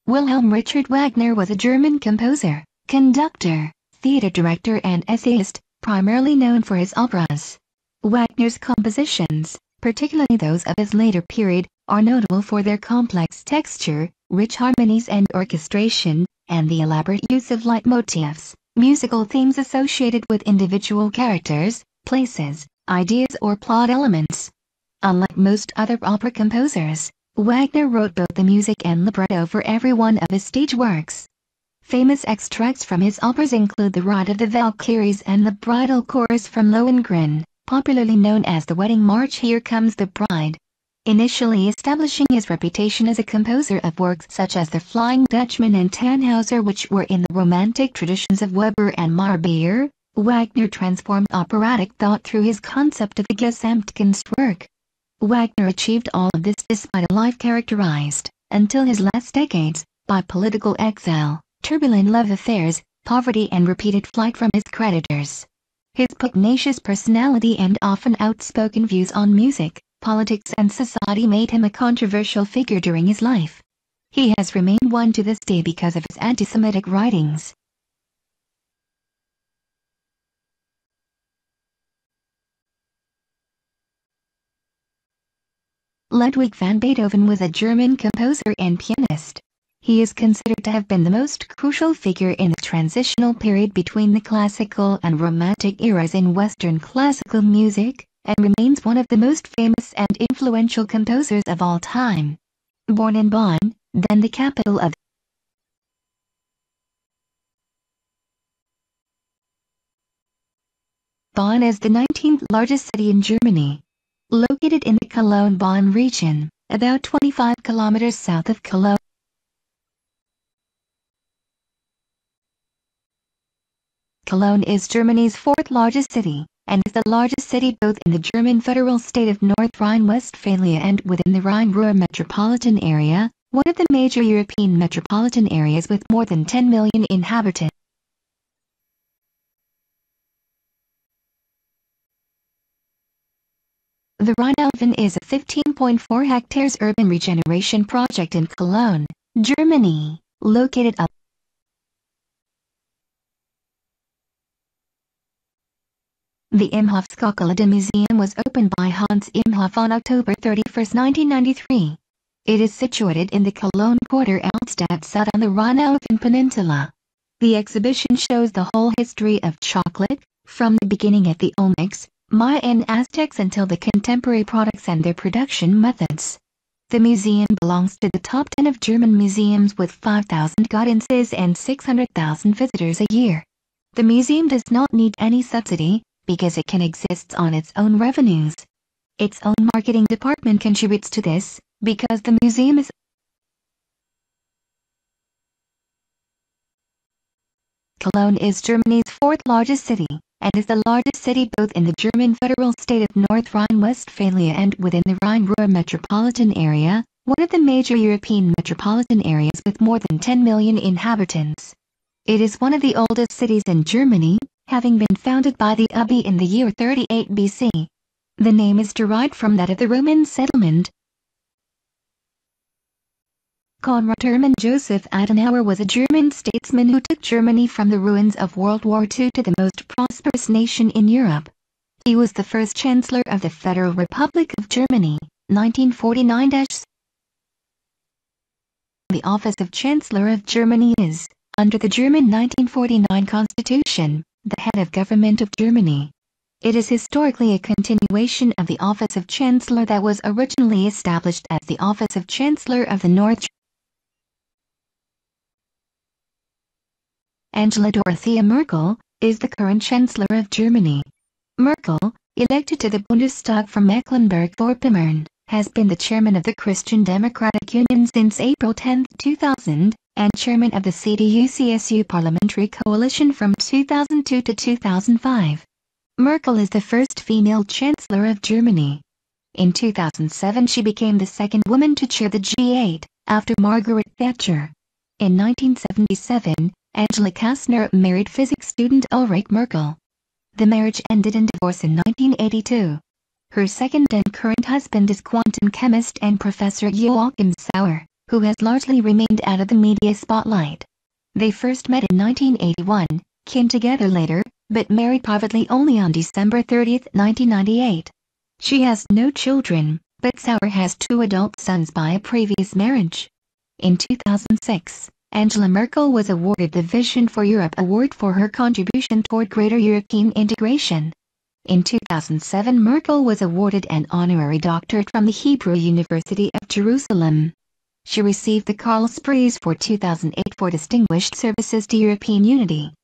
Wilhelm Richard Wagner was a German composer, conductor, theater director and essayist, primarily known for his operas. Wagner's compositions, particularly those of his later period, are notable for their complex texture, rich harmonies and orchestration, and the elaborate use of leitmotifs, musical themes associated with individual characters, places, ideas or plot elements. Unlike most other opera composers, Wagner wrote both the music and libretto for every one of his stage works. Famous extracts from his operas include The Ride of the Valkyries and the Bridal Chorus from Lohengrin, popularly known as the Wedding March Here Comes the Bride. Initially establishing his reputation as a composer of works such as The Flying Dutchman and Tannhauser, which were in the romantic traditions of Weber and Meyerbeer, Wagner transformed operatic thought through his concept of the Gesamtkunstwerk. Wagner achieved all of this despite a life characterized, until his last decades, by political exile, turbulent love affairs, poverty and repeated flight from his creditors. His pugnacious personality and often outspoken views on music, politics and society made him a controversial figure during his life. He has remained one to this day because of his anti-Semitic writings. Ludwig van Beethoven was a German composer and pianist. He is considered to have been the most crucial figure in the transitional period between the classical and romantic eras in Western classical music, and remains one of the most famous and influential composers of all time. Born in Bonn, then the capital of Bonn is the 19th largest city in Germany. Located in the Cologne-Bonn region, about 25 kilometers south of Cologne. Cologne is Germany's fourth largest city, and is the largest city both in the German federal state of North Rhine-Westphalia and within the Rhine-Ruhr metropolitan area, one of the major European metropolitan areas with more than 10 million inhabitants. The Rheinalpen is a 15.4 hectares urban regeneration project in Cologne, Germany, located up. The Imhoff-Schokolade Museum was opened by Hans Imhoff on October 31, 1993. It is situated in the Cologne quarter Altstadt South on the Rheinalpen Peninsula. The exhibition shows the whole history of chocolate, from the beginning at the Olmecs, Maya and Aztecs until the contemporary products and their production methods. The museum belongs to the top 10 of German museums with 5,000 audiences and 600,000 visitors a year. The museum does not need any subsidy, because it can exist on its own revenues. Its own marketing department contributes to this, because the museum is Cologne is Germany's fourth largest city, and is the largest city both in the German federal state of North Rhine-Westphalia and within the Rhine-Ruhr metropolitan area, one of the major European metropolitan areas with more than 10 million inhabitants. It is one of the oldest cities in Germany, having been founded by the Ubi in the year 38 BC. The name is derived from that of the Roman settlement. Konrad Hermann Joseph Adenauer was a German statesman who took Germany from the ruins of World War II to the most prosperous nation in Europe. He was the first Chancellor of the Federal Republic of Germany, 1949. The office of Chancellor of Germany is, under the German 1949 Constitution, the head of government of Germany. It is historically a continuation of the office of Chancellor that was originally established as the office of Chancellor of the North. Angela Dorothea Merkel is the current Chancellor of Germany. Merkel, elected to the Bundestag from Mecklenburg-Vorpommern, has been the chairman of the Christian Democratic Union since April 10, 2000, and chairman of the CDU-CSU parliamentary coalition from 2002 to 2005. Merkel is the first female Chancellor of Germany. In 2007 she became the second woman to chair the G8, after Margaret Thatcher. In 1977, Angela Kastner married physics student Ulrich Merkel. The marriage ended in divorce in 1982. Her second and current husband is quantum chemist and Professor Joachim Sauer. who has largely remained out of the media spotlight. They first met in 1981, came together later, but married privately only on December 30, 1998. She has no children, but Sauer has 2 adult sons by a previous marriage. In 2006, Angela Merkel was awarded the Vision for Europe Award for her contribution toward greater European integration. In 2007, Merkel was awarded an honorary doctorate from the Hebrew University of Jerusalem. She received the Karlspreis for 2008 for distinguished services to European unity.